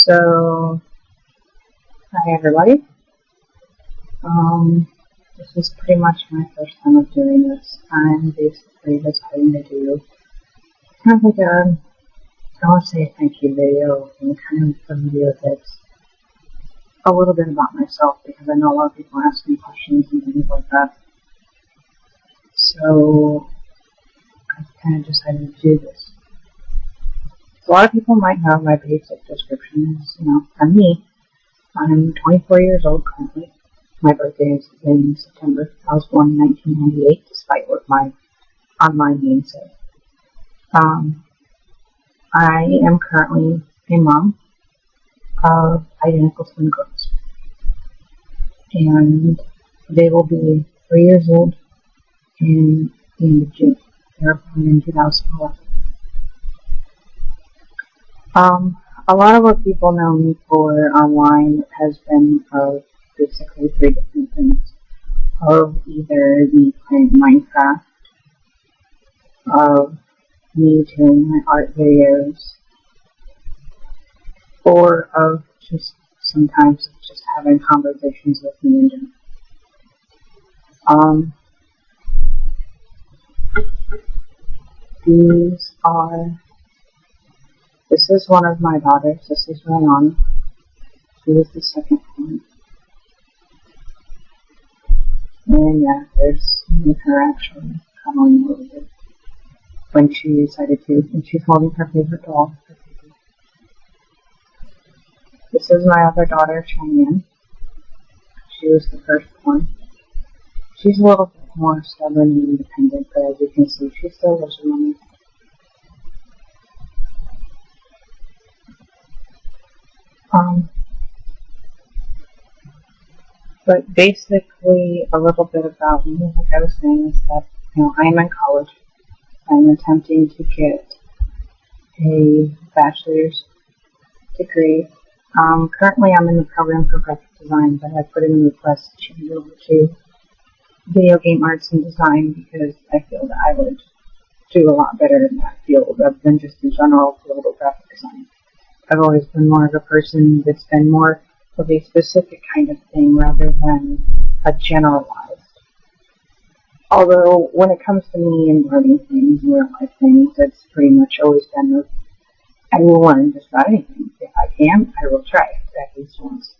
So, hi everybody. This is pretty much my first time of doing this. I'm basically just having to do kind of like a, I want to say a thank you video, and kind of a video that's a little bit about myself, because I know a lot of people ask me questions and things like that. So, I kind of decided to do this. A lot of people might know my basic description is, I'm me. I'm 24 years old currently. My birthday is in September. I was born in 1998, despite what my online name says. I am currently a mom of identical twin girls. And they will be 3 years old in the end of June. They were born in 2011. A lot of what people know me for online has been of basically 3 different things. Of either me playing Minecraft, of me doing my art videos, or of just sometimes just having conversations with me in general. This is one of my daughters. This is Ryan. She was the second one. And yeah, there's me and her actually cuddling a little bit when she decided to, and she's holding her favorite doll. This is my other daughter, Cheyenne. She was the first one. She's a little bit more stubborn and independent, but as you can see, she still lives with mommy. But basically, a little bit about me, like I was saying, is that, I'm in college. I'm attempting to get a bachelor's degree. Currently, I'm in the program for graphic design, but I put in a request to change over to video game arts and design because I feel that I would do a lot better in that field rather than just the general field of graphic design. I've always been more of a person that's been more of a specific kind of thing rather than a generalized. Although, when it comes to me and learning things, real life things, it's pretty much always been I will learn just about anything. If I can, I will try it at least once.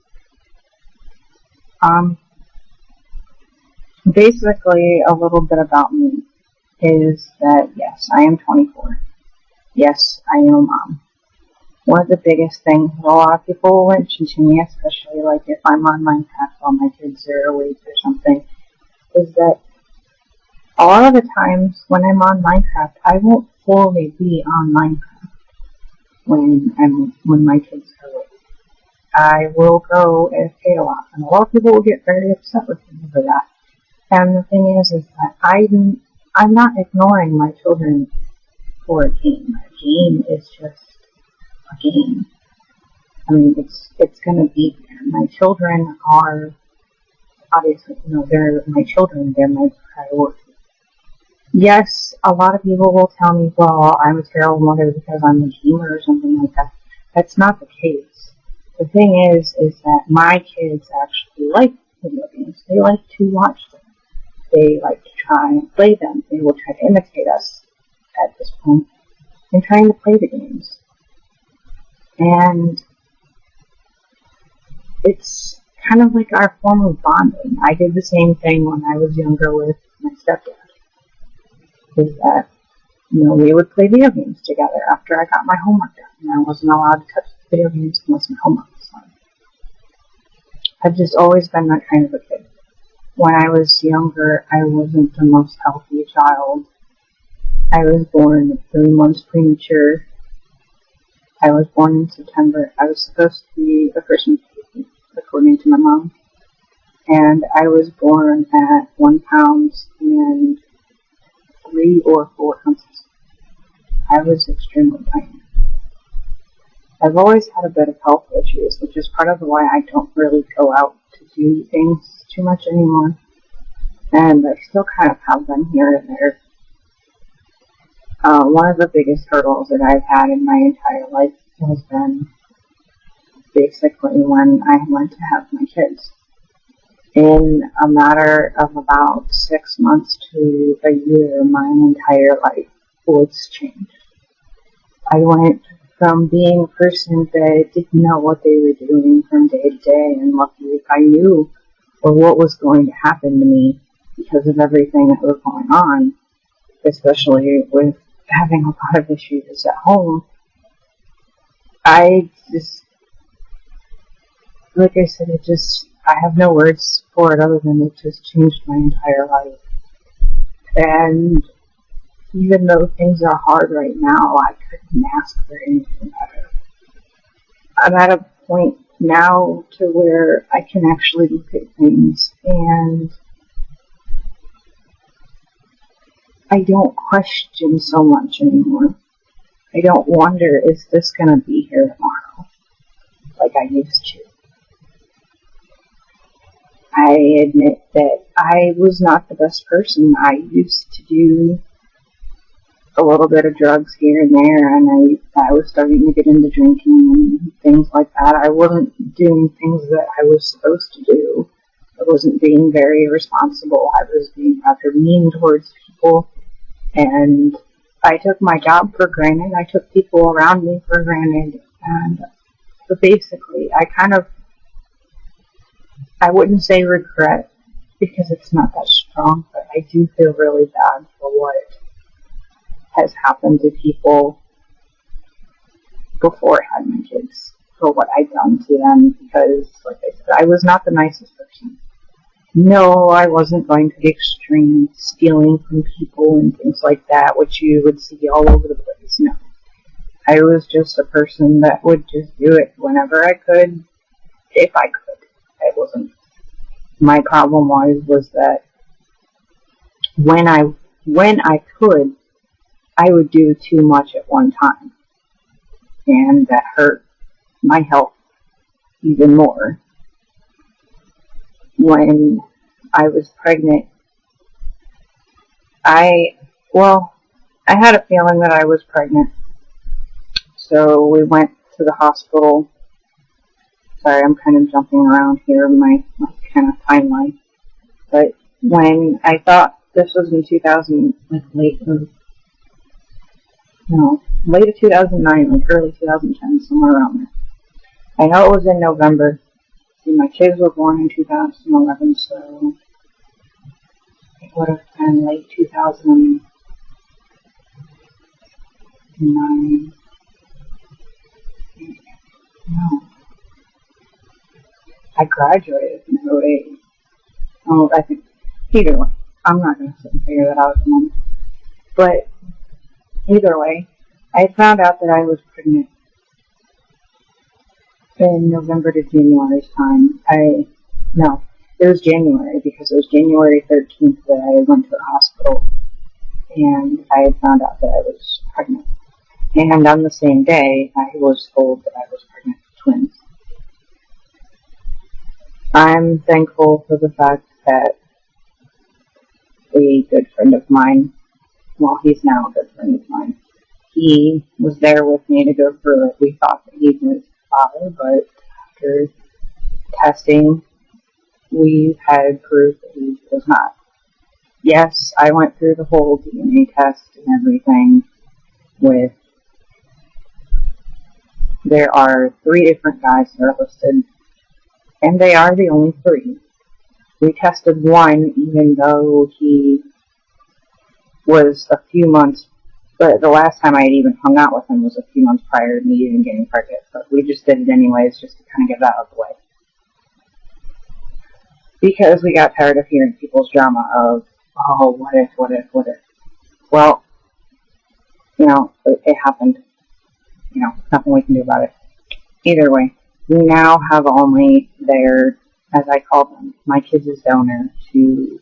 Basically, a little bit about me is that, yes, I am 24. Yes, I am a mom. One of the biggest things that a lot of people will mention to me, especially like if I'm on Minecraft while my kids are awake or something, is that a lot of the times when I'm on Minecraft, I won't fully be on Minecraft when my kids are awake. I will go AFK a lot, and a lot of people will get very upset with me over that. And the thing is that I'm not ignoring my children for a game. A game is just a game. I mean, it's gonna be there. My children are obviously, they're my children. They're my priority. Yes, a lot of people will tell me, well, I'm a terrible mother because I'm a gamer or something like that. That's not the case. The thing is that my kids actually like video games. They like to watch them. They like to try and play them. They will try to imitate us at this point in trying to play the games. And it's kind of like our form of bonding. I did the same thing when I was younger with my stepdad. Is that, we would play video games together after I got my homework done. And I wasn't allowed to touch video games unless my homework was done. I've just always been that kind of a kid. When I was younger, I wasn't the most healthy child. I was born 3 months premature. I was born in September. I was supposed to be a Christmas baby, according to my mom. And I was born at 1 pound and 3 or 4 ounces. I was extremely tiny. I've always had a bit of health issues, which is part of why I don't really go out to do things too much anymore. And I still kind of have them here and there. One of the biggest hurdles that I've had in my entire life has been basically when I went to have my kids. In a matter of about 6 months to a year, my entire life was changed. I went from being a person that didn't know what they were doing from day to day, and lucky if I knew or what was going to happen to me because of everything that was going on, especially with having a lot of issues at home. I just, like I said, I have no words for it other than it just changed my entire life. And even though things are hard right now, I couldn't ask for anything better. I'm at a point now to where I can actually look at things and I don't question so much anymore. I don't wonder, is this going to be here tomorrow? Like I used to. I admit that I was not the best person. I used to do a little bit of drugs here and there, and I was starting to get into drinking and things like that. I wasn't doing things that I was supposed to do. I wasn't being very responsible. I was being rather mean towards people, and I took my job for granted. I took people around me for granted, and but basically, I wouldn't say regret, because it's not that strong, but I do feel really bad for what has happened to people before I had my kids, for what I've done to them, because, like I said, I was not the nicest person. No, I wasn't going to the extreme, stealing from people and things like that, which you would see all over the place. No. I was just a person that would just do it whenever I could, if I could. It wasn't. My problem was that when I could, I would do too much at one time. And that hurt my health even more. When I was pregnant, I had a feeling that I was pregnant. So we went to the hospital. Sorry, I'm kind of jumping around here in my kind of timeline. But when I thought this was in 2000, like late of 2009, like early 2010, somewhere around there. I know it was in November. See, my kids were born in 2011, so it would have been late 2009. No. I graduated in 2008. Oh, I think, either way. I'm not going to sit and figure that out at the moment. But, either way, I found out that I was pregnant in November to January's time. It was January, because it was January 13th that I went to the hospital, and I had found out that I was pregnant. And on the same day, I was told that I was pregnant with twins. I'm thankful for the fact that a good friend of mine, well, he's now a good friend of mine, he was there with me to go through it. We thought that he was father, but after testing, we had proof that he was not. Yes, I went through the whole DNA test and everything with, there are 3 different guys that are listed, and they are the only 3. We tested one, even though he was a few months, but the last time I had even hung out with him was a few months prior to me even getting pregnant. But we just did it anyways, just to kind of get that out of the way. Because we got tired of hearing people's drama of, oh, what if. Well, it happened. Nothing we can do about it. Either way, we now have only their, as I call them, my kids' donor, to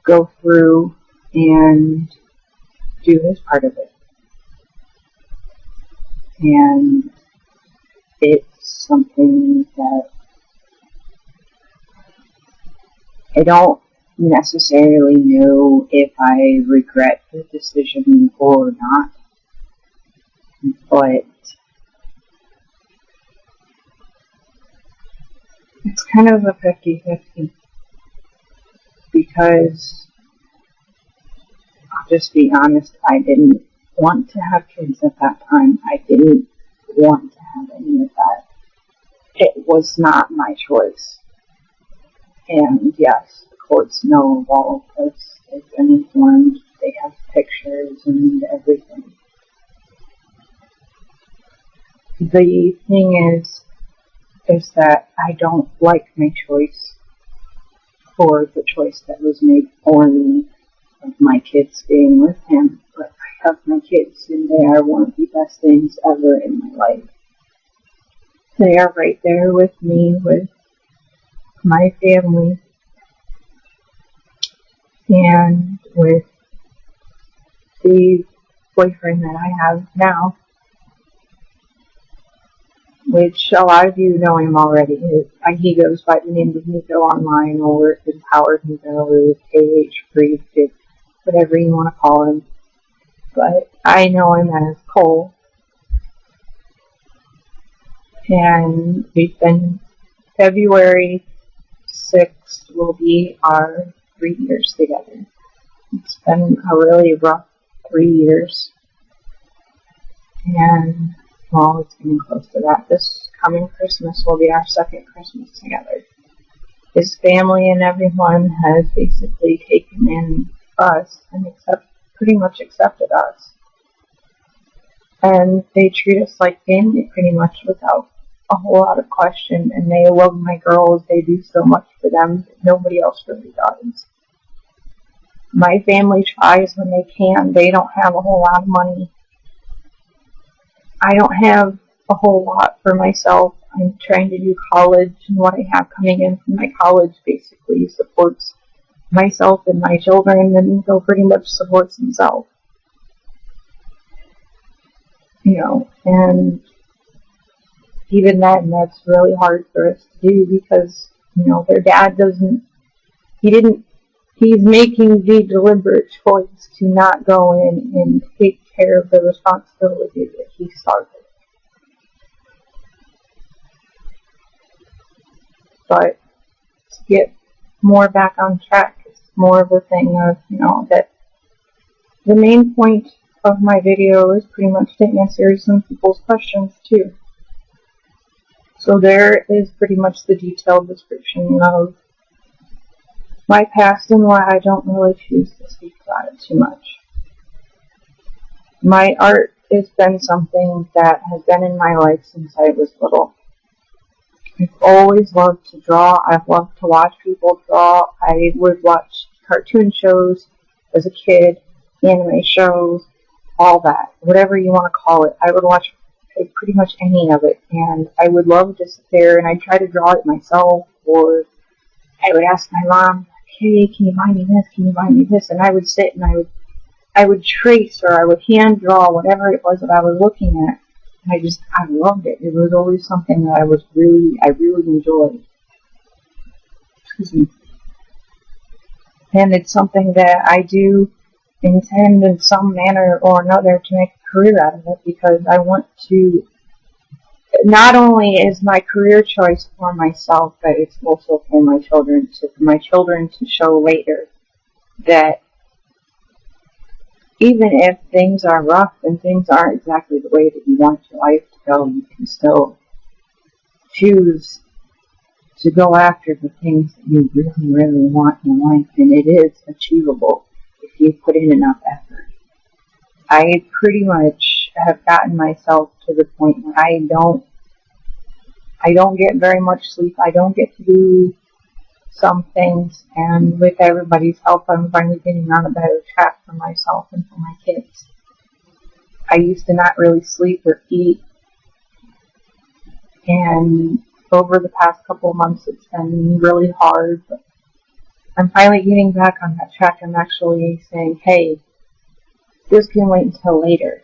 go through and do his part of it. And it's something that I don't necessarily know if I regret the decision or not, but it's kind of a 50-50 because, I'll just be honest, I didn't want to have kids at that time. I didn't want to have any of that. It was not my choice. And yes, the courts know of all of this. They've been informed. They have pictures and everything. The thing is that I don't like my choice for the choice that was made for me of my kids being with him. But I have my kids and they are one of the best things ever in my life. They are right there with me, with my family, and with the boyfriend that I have now, which a lot of you know him already. He goes by the name of Nico online, or Empowered Nico, or KH Freak, whatever you want to call him. But I know him as Cole. And we've been, February 6th will be our 3 years together. It's been a really rough 3 years. And, well, it's getting close to that. This coming Christmas will be our second Christmas together. His family and everyone has basically taken in us and pretty much accepted us. And they treat us like family pretty much without a whole lot of question, and they love my girls. They do so much for them that nobody else really does. My family tries when they can. They don't have a whole lot of money. I don't have a whole lot for myself. I'm trying to do college, and what I have coming in from my college basically supports myself and my children, and Nico pretty much supports himself. And even then, that's really hard for us to do because, their dad he's making the deliberate choice to not go in and take care of the responsibility that he started. But to get more back on track, it's more of a thing of, that the main point of my video is pretty much to answer some people's questions too. So there is pretty much the detailed description of my past and why I don't really choose to speak about it too much. My art has been something that has been in my life since I was little. I've always loved to draw. I've loved to watch people draw. I would watch cartoon shows as a kid, anime shows, all that, whatever you want to call it. I would watch pretty much any of it, and I would love to sit there and I'd try to draw it myself, or I would ask my mom, hey, can you buy me this, can you buy me this, and I would sit and I would trace, or I would hand draw whatever it was that I was looking at, and I loved it. It was always something that I really enjoyed. Excuse me. And it's something that I do intend in some manner or another to make a career out of it, because I want to, not only is my career choice for myself, but it's also for my children to show later that even if things are rough and things aren't exactly the way that you want your life to go, you can still choose to go after the things that you really, really want in life, and it is achievable if you put in enough effort. I pretty much have gotten myself to the point where I don't get very much sleep. I don't get to do some things, and with everybody's help, I'm finally getting on a better track for myself and for my kids. I used to not really sleep or eat, and over the past couple of months, it's been really hard, but I'm finally getting back on that track. I'm actually saying, hey, this can wait until later.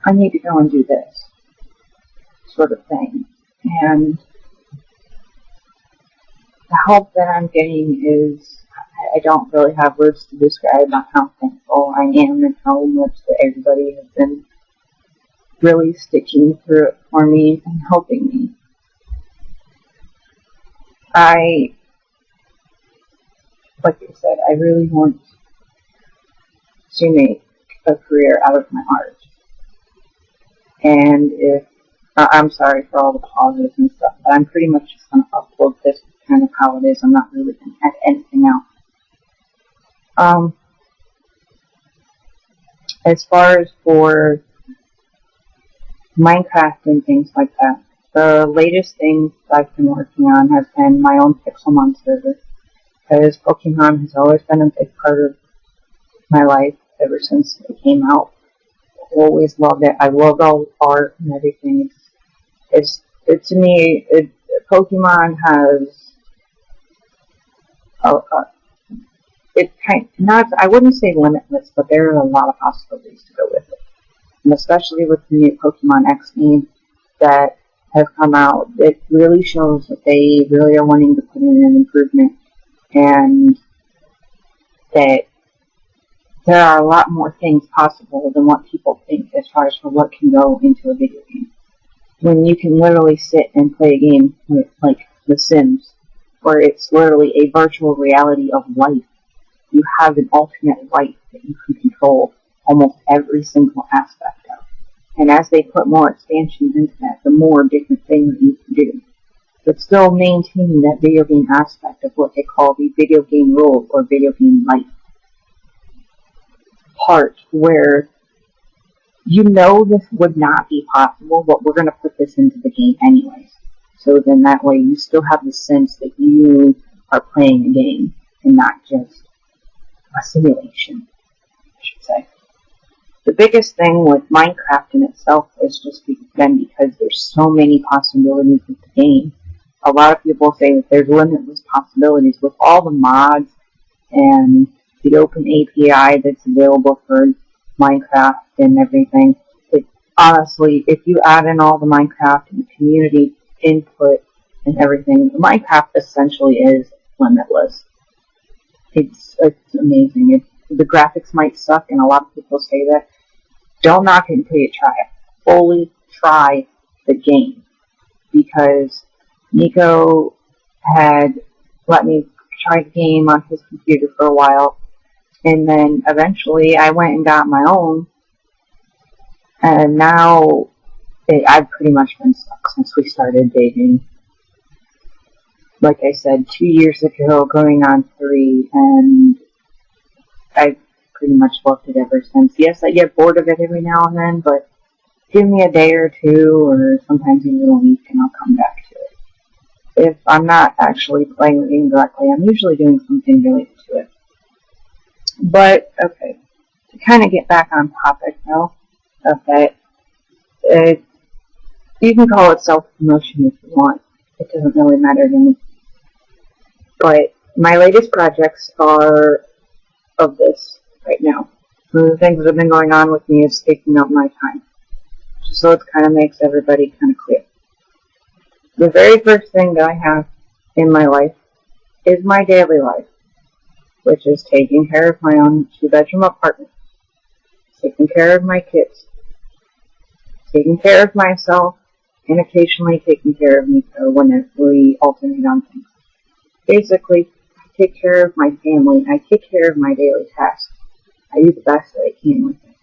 I need to go and do this, sort of thing. And the help that I'm getting is, I don't really have words to describe on how thankful I am and how much that everybody has been really sticking through it for me and helping me. like I said, I really want to make a career out of my art. And I'm sorry for all the pauses and stuff, but I'm pretty much just going to upload this kind of how it is. I'm not really going to add anything else. As far as for Minecraft and things like that, the latest things I've been working on has been my own Pixelmon server, because Pokemon has always been a big part of my life ever since it came out. Always loved it. I love all the art and everything. To me, Pokemon has I wouldn't say limitless, but there are a lot of possibilities to go with it. And especially with the new Pokemon X game that have come out, it really shows that they really are wanting to put in an improvement, and that there are a lot more things possible than what people think as far as for what can go into a video game. When you can literally sit and play a game like The Sims, where it's literally a virtual reality of life. You have an alternate life that you can control almost every single aspect of. And as they put more expansions into that, the more different things that you can do. But still maintaining that video game aspect of what they call the video game role or video game life part, where you know this would not be possible, but we're going to put this into the game anyways. So then that way you still have the sense that you are playing a game and not just a simulation, I should say. The biggest thing with Minecraft in itself is just been because there's so many possibilities with the game. A lot of people say that there's limitless possibilities with all the mods and the open API that's available for Minecraft and everything. Honestly, if you add in all the Minecraft and the community input and everything, Minecraft essentially is limitless. It's amazing. The graphics might suck, and a lot of people say that. Don't knock it until you try it. Fully try the game. Because Nico had let me try the game on his computer for a while, and then eventually I went and got my own, and now I've pretty much been stuck since we started dating. Like I said, 2 years ago, going on 3, and I've pretty much loved it ever since. Yes, I get bored of it every now and then, but give me a day or two, or sometimes even a week, and I'll come back to it. If I'm not actually playing the game directly, I'm usually doing something related to it. But, okay, to kind of get back on topic, though, of that, you can call it self-promotion if you want. It doesn't really matter to me. But my latest projects are of this right now. One of the things that have been going on with me is taking up my time. Just so it kind of makes everybody kind of clear. The very first thing that I have in my life is my daily life, which is taking care of my own 2-bedroom apartment, taking care of my kids, taking care of myself, and occasionally taking care of Nico when we alternate on things. Basically, I take care of my family, I take care of my daily tasks. I do the best that I can with it.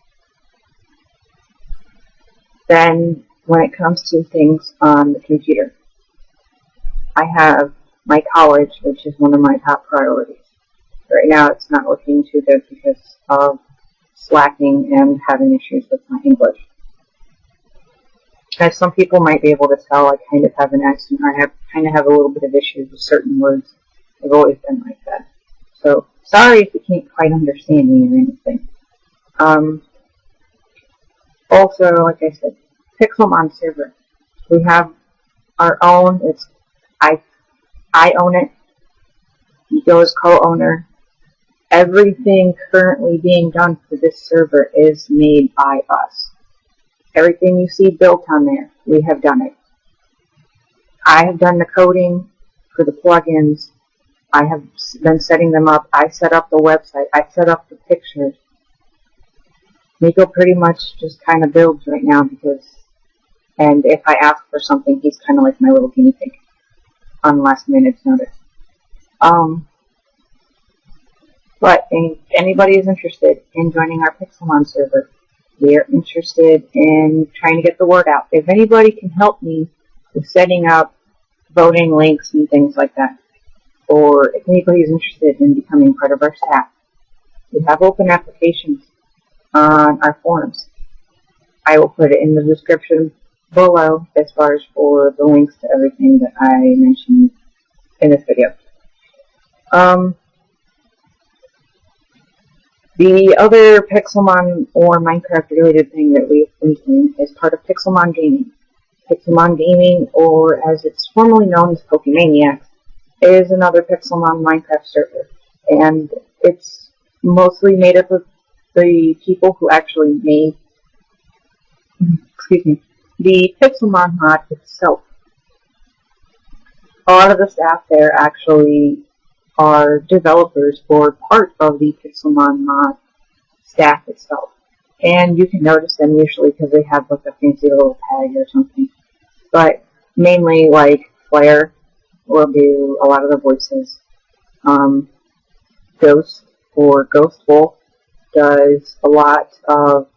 Then, when it comes to things on the computer, I have my college, which is one of my top priorities. Right now, it's not looking too good because of slacking and having issues with my English. As some people might be able to tell, I kind of have an accent, or I kind of have a little bit of issues with certain words. I've always been like that. So, sorry if you can't quite understand me or anything. Also, like I said, Pixelmon server. We have our own. I own it. Nico is co-owner. Everything currently being done for this server is made by us. Everything you see built on there, we have done it. I have done the coding for the plugins. I have been setting them up. I set up the website. I set up the pictures. Nico pretty much just kind of builds right now and if I ask for something, he's kind of like my little guinea pig. on last minute's notice. But if anybody is interested in joining our Pixelmon server, we are interested in trying to get the word out. If anybody can help me with setting up voting links and things like that, or if anybody is interested in becoming part of our staff, we have open applications on our forums. I will put it in the description below as far as for the links to everything that I mentioned in this video. The other Pixelmon or Minecraft related thing that we've been doing is part of Pixelmon Gaming. Pixelmon Gaming, or as it's formerly known as Pokemaniacs, is another Pixelmon Minecraft server. And it's mostly made up of the people who actually made, the Pixelmon mod itself. A lot of the staff there actually are developers or part of the Pixelmon mod staff itself. And you can notice them usually because they have like a fancy little tag or something. But mainly like Flair will do a lot of the voices. Ghost or Ghost Wolf does a lot of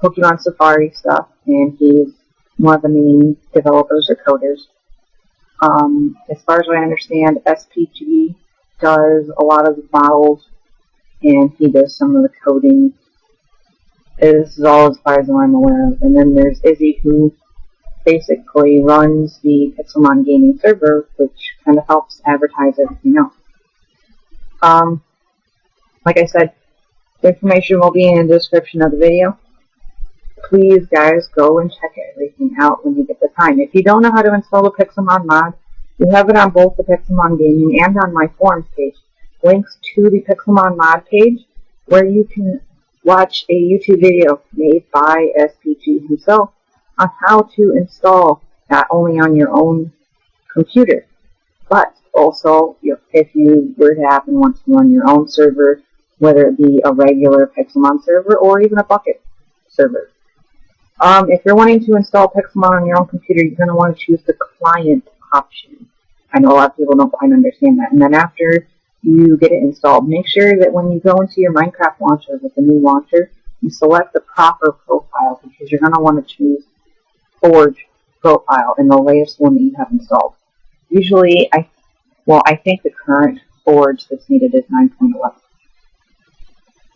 Pokemon Safari stuff, and he's one of the main developers or coders. As far as I understand, SPG does a lot of the models, and he does some of the coding. This is all as far as I'm aware of. And then there's Izzy, who basically runs the Pixelmon Gaming server, which kind of helps advertise everything else. Like I said, the information will be in the description of the video. Please, guys, go and check everything out when you get the time. If you don't know how to install the Pixelmon mod, we have it on both the Pixelmon Gaming and on my forums page. Links to the Pixelmon mod page, where you can watch a YouTube video made by SPG himself on how to install not only on your own computer, but also if you were to happen to want to run your own server, whether it be a regular Pixelmon server or even a bucket server. If you're wanting to install Pixelmon on your own computer, you're going to want to choose the client option. I know a lot of people don't quite understand that. And then after you get it installed, make sure that when you go into your Minecraft launcher with the new launcher, you select the proper profile, because you're going to want to choose Forge profile in the latest one that you have installed. Usually, I think the current Forge that's needed is 9.11.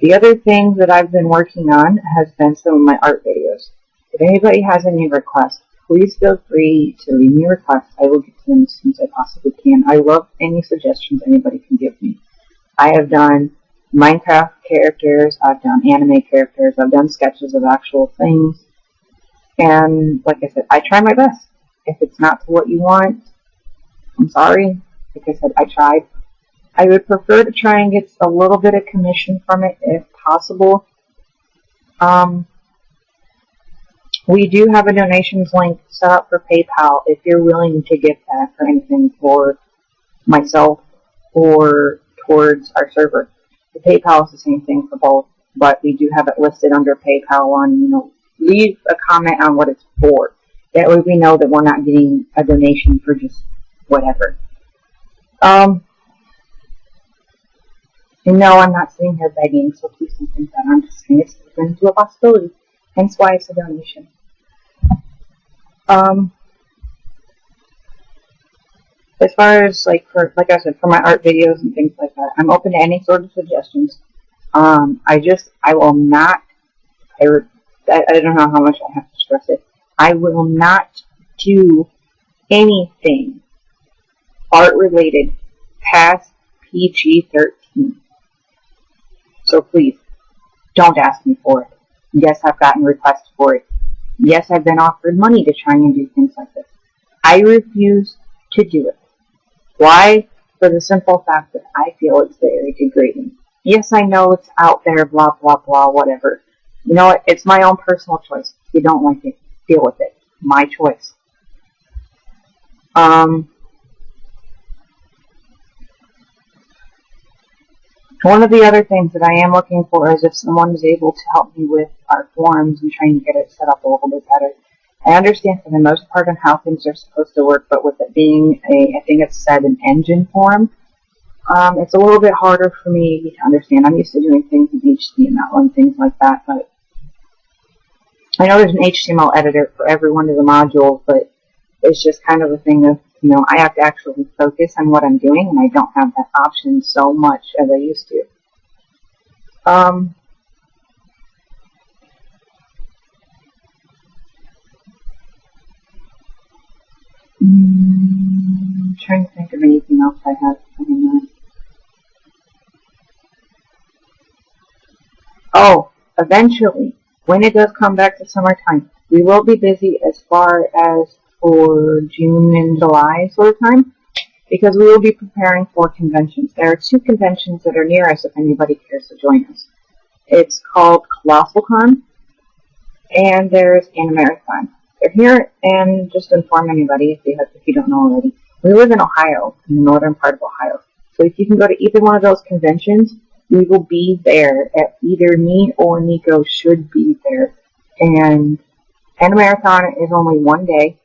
The other thing that I've been working on has been some of my art videos. If anybody has any requests, please feel free to leave me requests. I will get to them as soon as I possibly can. I love any suggestions anybody can give me. I have done Minecraft characters, I've done anime characters, I've done sketches of actual things. And like I said, I try my best. If it's not to what you want, I'm sorry. Like I said, I tried. I would prefer to try and get a little bit of commission from it if possible. We do have a donations link set up for PayPal if you're willing to give that for anything for myself or towards our server. The PayPal is the same thing for both, but we do have it listed under PayPal on, leave a comment on what it's for. That way we know that we're not getting a donation for just whatever. And no, I'm not sitting here begging, so please don't think that. I'm just saying it's into a possibility. Hence why it's a donation. As far as like I said, for my art videos and things like that, I'm open to any sort of suggestions. I will not. I don't know how much I have to stress it. I will not do anything art related past PG-13. So please, don't ask me for it. Yes, I've gotten requests for it. Yes, I've been offered money to try and do things like this. I refuse to do it. Why? For the simple fact that I feel it's very degrading. Yes, I know it's out there, blah, blah, blah, whatever. You know what? It's my own personal choice. If you don't like it, deal with it. My choice. One of the other things that I am looking for is if someone is able to help me with our forums and trying to get it set up a little bit better. I understand for the most part on how things are supposed to work, but with it being I think it's said an engine form, it's a little bit harder for me to understand. I'm used to doing things in HTML and things like that, but I know there's an HTML editor for every one of the modules, but it's just kind of a thing of, I have to actually focus on what I'm doing, and I don't have that option so much as I used to. I'm trying to think of anything else I have coming on. Oh, eventually, when it does come back to summertime, we will be busy as far as for June and July sort of time, because we will be preparing for conventions. There are 2 conventions that are near us if anybody cares to join us. It's called ColossalCon, and there's Animarathon. They're here, and just to inform anybody, if you don't know already, we live in Ohio, in the northern part of Ohio. So if you can go to either one of those conventions, we will be there. Either me or Nico should be there. And Animarathon is only one day,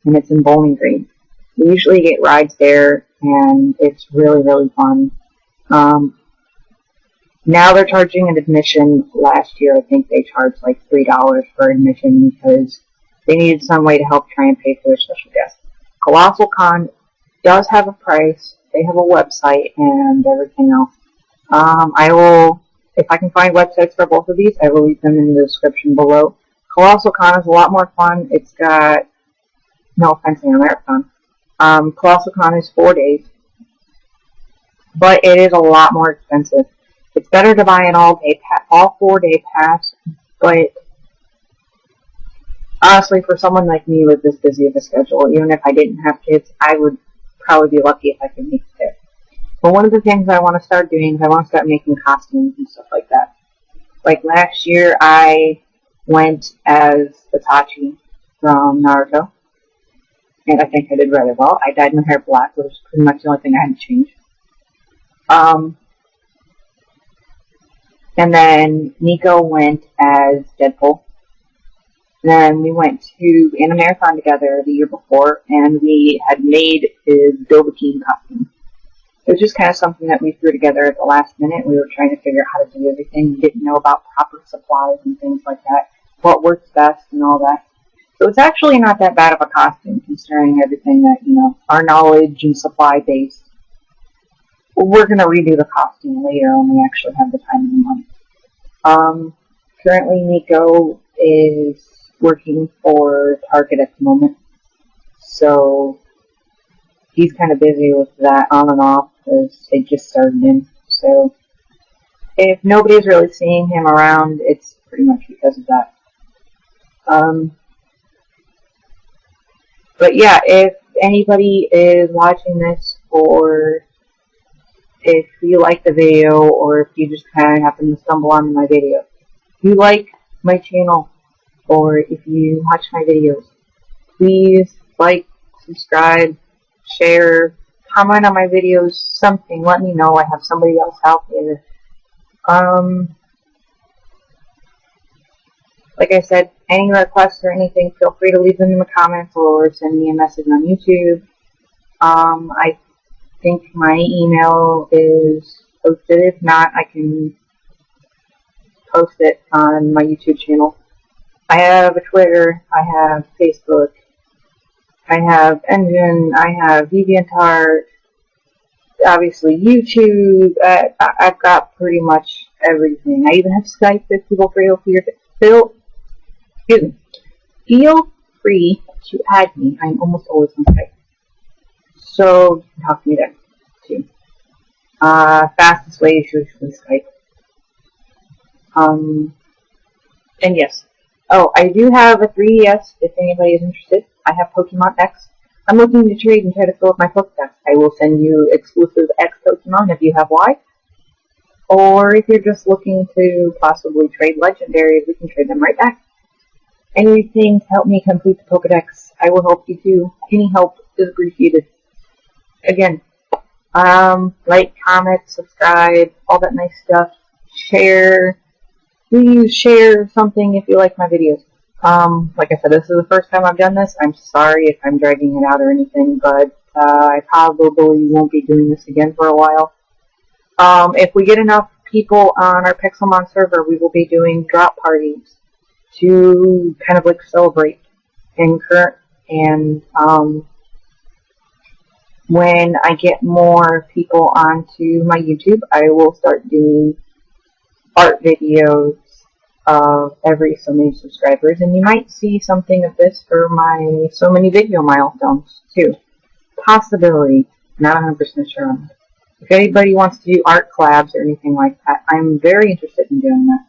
and it's in Bowling Green. We usually get rides there, and it's really, really fun. Now they're charging an admission. Last year, I think they charged like $3 for admission because they needed some way to help try and pay for their special guests. ColossalCon does have a price. They have a website and everything else. I will, if I can find websites for both of these, I will leave them in the description below. ColossalCon is a lot more fun. It's got, no offense to Marathon. ColossalCon is 4 days, but it is a lot more expensive. It's better to buy an all 4-day pass, but honestly, for someone like me with this busy of a schedule, even if I didn't have kids, I would probably be lucky if I could make it there. But one of the things I want to start doing is I want to start making costumes and stuff like that. Like last year, I went as Itachi from Naruto, and I think I did rather well. I dyed my hair black, which was pretty much the only thing I had to change. And then Nico went as Deadpool. Then we went to Animarathon together the year before, and we had made his Dovahkiin costume. It was just kind of something that we threw together at the last minute. We were trying to figure out how to do everything. We didn't know about proper supplies and things like that, what works best and all that. So it's actually not that bad of a costume, considering everything that, our knowledge and supply base. We're going to redo the costume later when we actually have the time and the money. Currently, Nico is working for Target at the moment, so he's kind of busy with that on and off because they just started him. So if nobody's really seeing him around, it's pretty much because of that. But yeah, if anybody is watching this, or if you like the video, or if you just kind of happen to stumble onto my video, if you like my channel, or if you watch my videos, please like, subscribe, share, comment on my videos, something. Let me know I have somebody else out there. Like I said, any requests or anything, feel free to leave them in the comments or send me a message on YouTube. I think my email is posted. If not, I can post it on my YouTube channel. I have a Twitter, I have Facebook, I have Engine, I have DeviantArt, obviously YouTube. I've got pretty much everything. I even have Skype if people feel free to add me. I'm almost always on Skype, so you can talk to me there too. Fastest way is usually Skype. And yes. Oh, I do have a 3DS if anybody is interested. I have Pokemon X. I'm looking to trade and try to fill up my Pokedex. I will send you exclusive X Pokemon if you have Y. Or if you're just looking to possibly trade legendaries, we can trade them right back. Anything to help me complete the Pokedex, I will help you too. Any help is appreciated. Again, like, comment, subscribe, all that nice stuff. Share. Please share something if you like my videos. Like I said, this is the first time I've done this. I'm sorry if I'm dragging it out or anything, but I probably won't be doing this again for a while. If we get enough people on our Pixelmon server, we will be doing drop parties to kind of like celebrate in current, and when I get more people onto my YouTube, I will start doing art videos of every so many subscribers, and you might see something of this for my so many video milestones too. Possibility, not 100% sure on that. If anybody wants to do art collabs or anything like that, I'm very interested in doing that.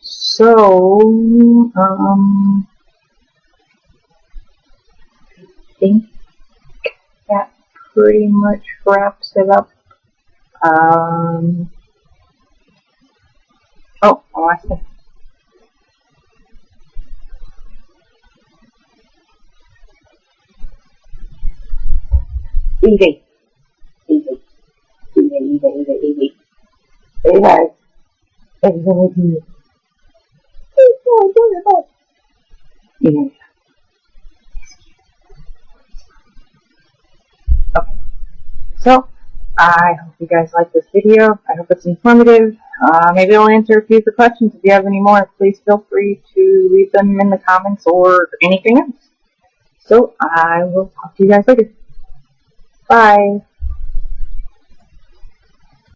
So, I think that pretty much wraps it up. Oh, one last thing. Easy. Easy. Easy. Hey guys. Everything you know. Okay. So, I hope you guys like this video. I hope it's informative. Maybe I'll answer a few of the questions. If you have any more, please feel free to leave them in the comments or anything else. So, I will talk to you guys later. Bye.